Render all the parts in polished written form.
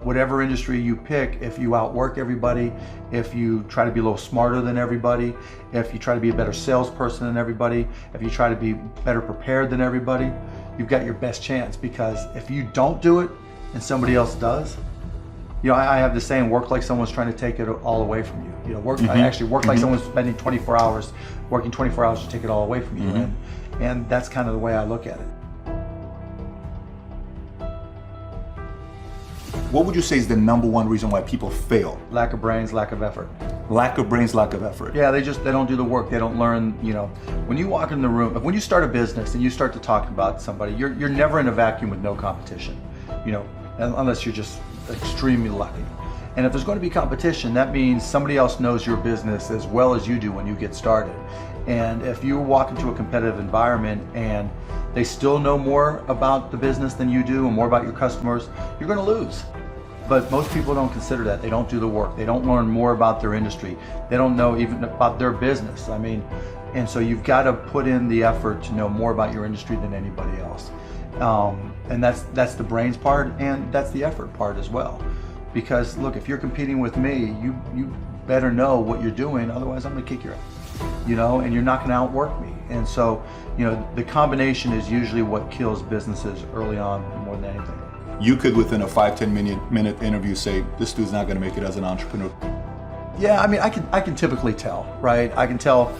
Whatever industry you pick, if you outwork everybody, if you try to be a little smarter than everybody, if you try to be a better salesperson than everybody, if you try to be better prepared than everybody, you've got your best chance. Because if you don't do it and somebody else does, I have the saying, work like someone's trying to take it all away from you. I actually work like someone's spending 24 hours, working 24 hours to take it all away from you. And that's kind of the way I look at it. What would you say is the number one reason why people fail? Lack of brains, lack of effort. Lack of brains, lack of effort. Yeah, they don't do the work. They don't learn, when you walk in the room, when you start a business and you start to talk about somebody, you're never in a vacuum with no competition, unless you're just extremely lucky. And if there's going to be competition, that means somebody else knows your business as well as you do when you get started. And if you walk into a competitive environment and they still know more about the business than you do and more about your customers, you're going to lose. But most people don't consider that. They don't do the work. They don't learn more about their industry. They don't know even about their business. And so you've got to put in the effort to know more about your industry than anybody else. And that's the brains part, and that's the effort part as well. Because look, if you're competing with me, you better know what you're doing, otherwise I'm gonna kick your ass, and you're not gonna outwork me. And so, the combination is usually what kills businesses early on more than anything. You could, within a 5-10 minute interview, say, this dude's not gonna make it as an entrepreneur. Yeah, I can typically tell, right? I can tell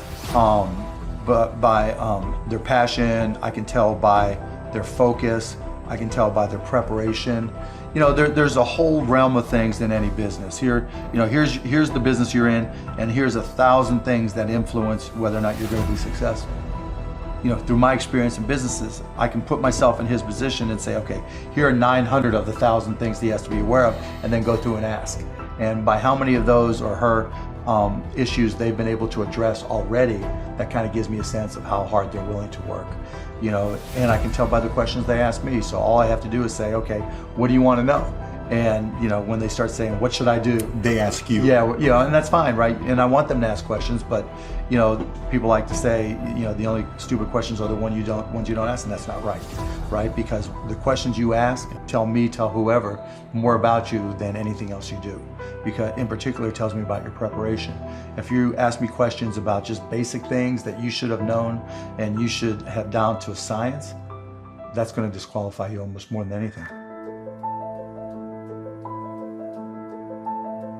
by their passion, I can tell by their focus, I can tell by their preparation. There's a whole realm of things in any business. Here's the business you're in, and here's 1,000 things that influence whether or not you're going to be successful. Through my experience in businesses, I can put myself in his position and say, okay, here are 900 of the 1,000 things he has to be aware of, and then go through and ask. And by how many of those or her issues they've been able to address already, that kind of gives me a sense of how hard they're willing to work. And I can tell by the questions they ask me. So all I have to do is say, okay, what do you want to know? And when they start saying, what should I do? They ask you. Yeah, and that's fine, right? And I want them to ask questions, but people like to say, the only stupid questions are the ones you don't ask, and that's not right? Because the questions you ask tell whoever more about you than anything else you do. Because in particular, it tells me about your preparation. If you ask me questions about just basic things that you should have known and you should have down to a science, that's going to disqualify you almost more than anything.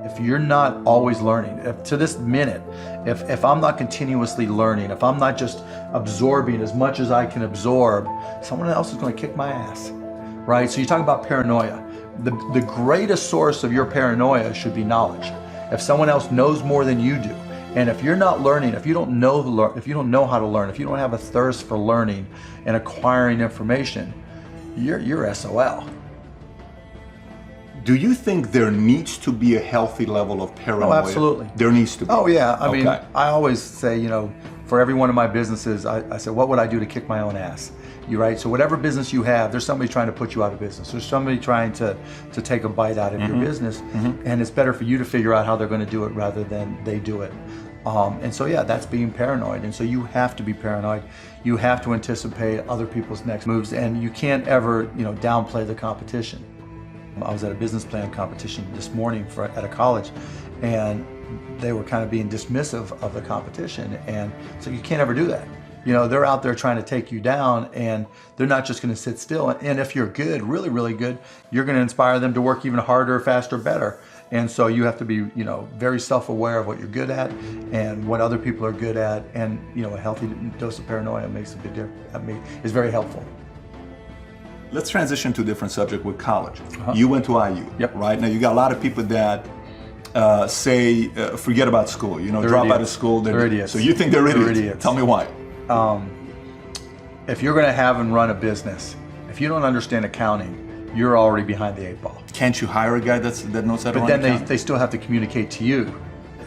If you're not always learning, to this minute, if I'm not continuously learning, if I'm not just absorbing as much as I can absorb, someone else is going to kick my ass, right? So you talk about paranoia. The greatest source of your paranoia should be knowledge. If someone else knows more than you do, and if you're not learning, if you don't know how to learn, if you don't have a thirst for learning and acquiring information, you're SOL. Do you think there needs to be a healthy level of paranoia? Oh, absolutely. There needs to be. Oh, yeah. I mean, I always say, for every one of my businesses, I say, what would I do to kick my own ass? Right? So whatever business you have, there's somebody trying to put you out of business. There's somebody trying to take a bite out of your business. And it's better for you to figure out how they're going to do it rather than they do it. And so, yeah, that's being paranoid. And so you have to be paranoid. You have to anticipate other people's next moves, and you can't ever, downplay the competition. I was at a business plan competition this morning at a college, and they were kind of being dismissive of the competition. And so you can't ever do that. They're out there trying to take you down, and they're not just going to sit still. And if you're good, really, really good, you're going to inspire them to work even harder, faster, better. And so you have to be, very self-aware of what you're good at and what other people are good at. And, a healthy dose of paranoia makes a big difference. Is very helpful. Let's transition to a different subject with college. You went to IU, right? Now you got a lot of people that say, forget about school, drop out of school. They're idiots. So you think they're idiots. Tell me why. If you're going to have and run a business, if you don't understand accounting, you're already behind the 8 ball. Can't you hire a guy that knows how to run accounting? But then accounting? they still have to communicate to you.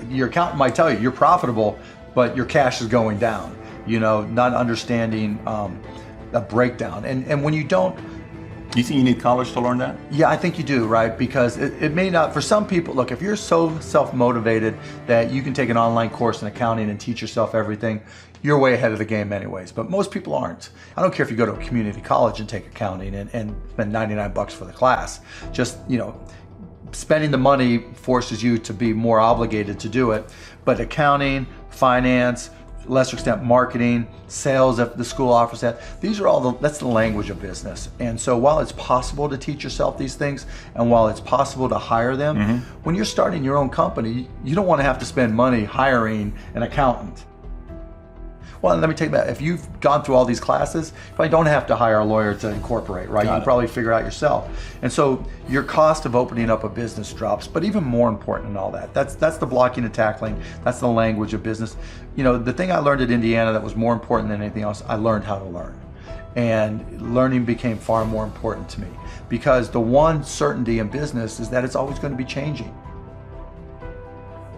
Your accountant might tell you you're profitable, but your cash is going down. Not understanding a breakdown. And when you don't, do you think you need college to learn that? Yeah, I think you do, right? Because it may not, for some people, look, if you're so self-motivated that you can take an online course in accounting and teach yourself everything, you're way ahead of the game anyways. But most people aren't. I don't care if you go to a community college and take accounting and spend $99 for the class. Just, spending the money forces you to be more obligated to do it. But accounting, finance, lesser extent marketing, sales if the school offers that, these are all that's the language of business. And so while it's possible to teach yourself these things, and while it's possible to hire them, when you're starting your own company, you don't want to have to spend money hiring an accountant. Well, let me take that. If you've gone through all these classes, you probably don't have to hire a lawyer to incorporate, right? You can probably figure out yourself. And so your cost of opening up a business drops. But even more important than all that, that's the blocking and tackling. That's the language of business. You know, the thing I learned at Indiana that was more important than anything else, I learned how to learn. And learning became far more important to me, because the one certainty in business is that it's always going to be changing.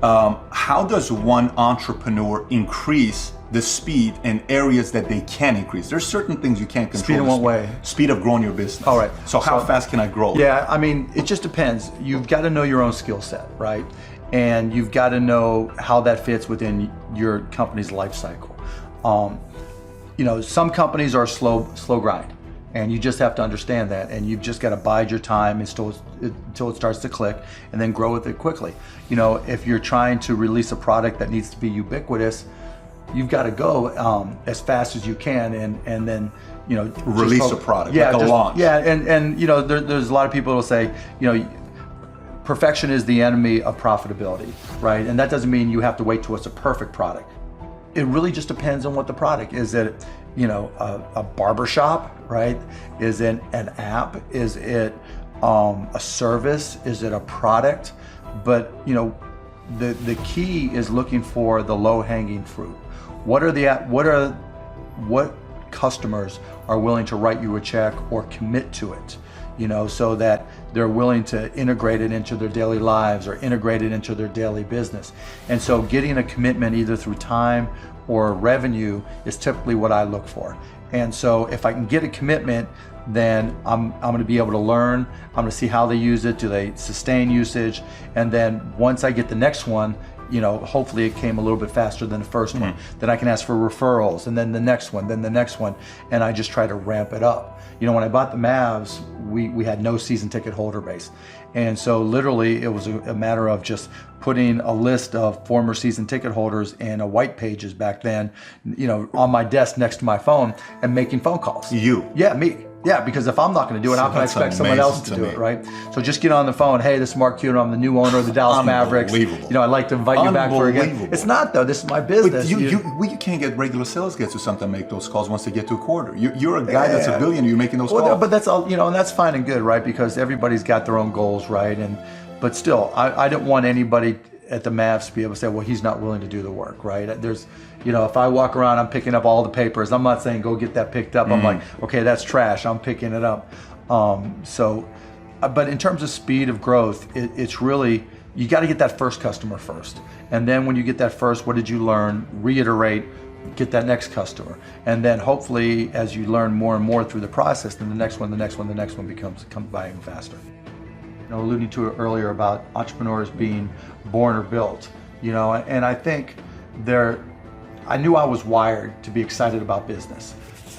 How does one entrepreneur increase the speed in areas that they can increase? There's certain things you can't control. Speed in what way? Speed of growing your business. All right. So how fast can I grow? Yeah, I mean, it just depends. You've got to know your own skill set, right? And you've got to know how that fits within your company's life cycle. You know, some companies are slow grind, and you just have to understand that, and you've just got to bide your time until it starts to click, and then grow with it quickly. You know, if you're trying to release a product that needs to be ubiquitous, you've got to go as fast as you can, and then, you know, release a product, like a launch. Yeah, and you know, there's a lot of people who will say, you know, perfection is the enemy of profitability, right? And that doesn't mean you have to wait till it's a perfect product. It really just depends on what the product is. It, you know, a barbershop, right? Is it an app? Is it a service? Is it a product? But you know, the key is looking for the low-hanging fruit. What customers are willing to write you a check or commit to it, you know, so that they're willing to integrate it into their daily lives or integrate it into their daily business. And so getting a commitment either through time or revenue is typically what I look for. And so if I can get a commitment, then I'm going to be able to learn. I'm going to see how they use it. Do they sustain usage? And then once I get the next one, you know, hopefully it came a little bit faster than the first one. Then I can ask for referrals, and then the next one, then the next one, and I just try to ramp it up. You know, when I bought the Mavs, we had no season ticket holder base. And so literally it was a matter of just putting a list of former season ticket holders in a white pages back then, you know, on my desk next to my phone, and making phone calls. You? Yeah, me. Yeah, because if I'm not going to do it, how can I expect someone else to do it, right? So just get on the phone. Hey, this is Mark Cuban. I'm the new owner of the Dallas Mavericks. You know, I'd like to invite you back for again. It's not though. This is my business. But you can't get regular sales guys or something to make those calls once they get to a quarter. You're a guy that's a billionaire. You're making those calls. But that's all, you know, and that's fine and good, right? Because everybody's got their own goals, right? But still, I didn't want anybody at the Mavs to be able to say, well, he's not willing to do the work, right? There's, you know, if I walk around, I'm picking up all the papers. I'm not saying go get that picked up. I'm like, okay, that's trash. I'm picking it up. But in terms of speed of growth, it's really, you got to get that first customer first. And then when you get that first, what did you learn? Reiterate, get that next customer. And then hopefully as you learn more and more through the process, then the next one comes by even faster. You know, alluding to it earlier about entrepreneurs being born or built, you know, and I think I knew I was wired to be excited about business.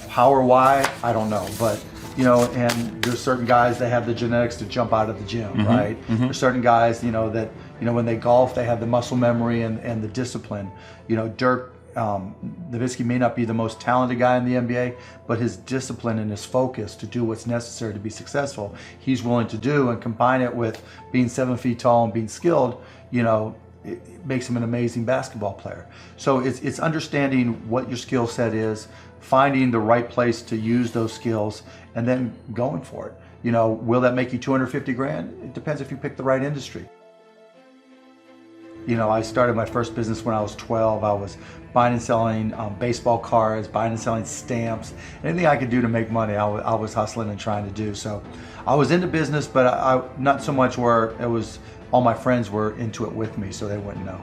How or why, I don't know, but you know, and there's certain guys that have the genetics to jump out of the gym, right? There's certain guys, you know, that, you know, when they golf, they have the muscle memory and the discipline. You know, Dirk Nowitzki may not be the most talented guy in the NBA, but his discipline and his focus to do what's necessary to be successful, he's willing to do, and combine it with being 7 feet tall and being skilled, you know, it makes him an amazing basketball player. So it's understanding what your skill set is, finding the right place to use those skills, and then going for it. You know, will that make you 250 grand? It depends if you pick the right industry. You know, I started my first business when I was 12. I was buying and selling baseball cards, buying and selling stamps. Anything I could do to make money, I was hustling and trying to do. So I was into business, but I not so much where it was, all my friends were into it with me, so they wouldn't know.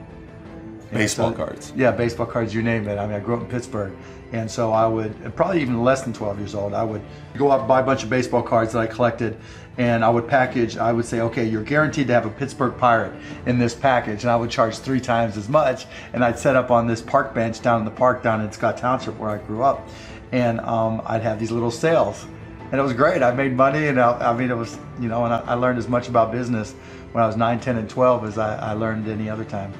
Baseball cards. Yeah, baseball cards, you name it. I mean, I grew up in Pittsburgh. And so I would, probably even less than 12 years old, I would go out and buy a bunch of baseball cards that I collected, and I would package, I would say, okay, you're guaranteed to have a Pittsburgh Pirate in this package, and I would charge 3 times as much, and I'd set up on this park bench down in the park down in Scott Township where I grew up, and I'd have these little sales, And it was great. I made money, and I mean, it was, you know, and I learned as much about business when I was 9, 10, and 12 as I learned any other time.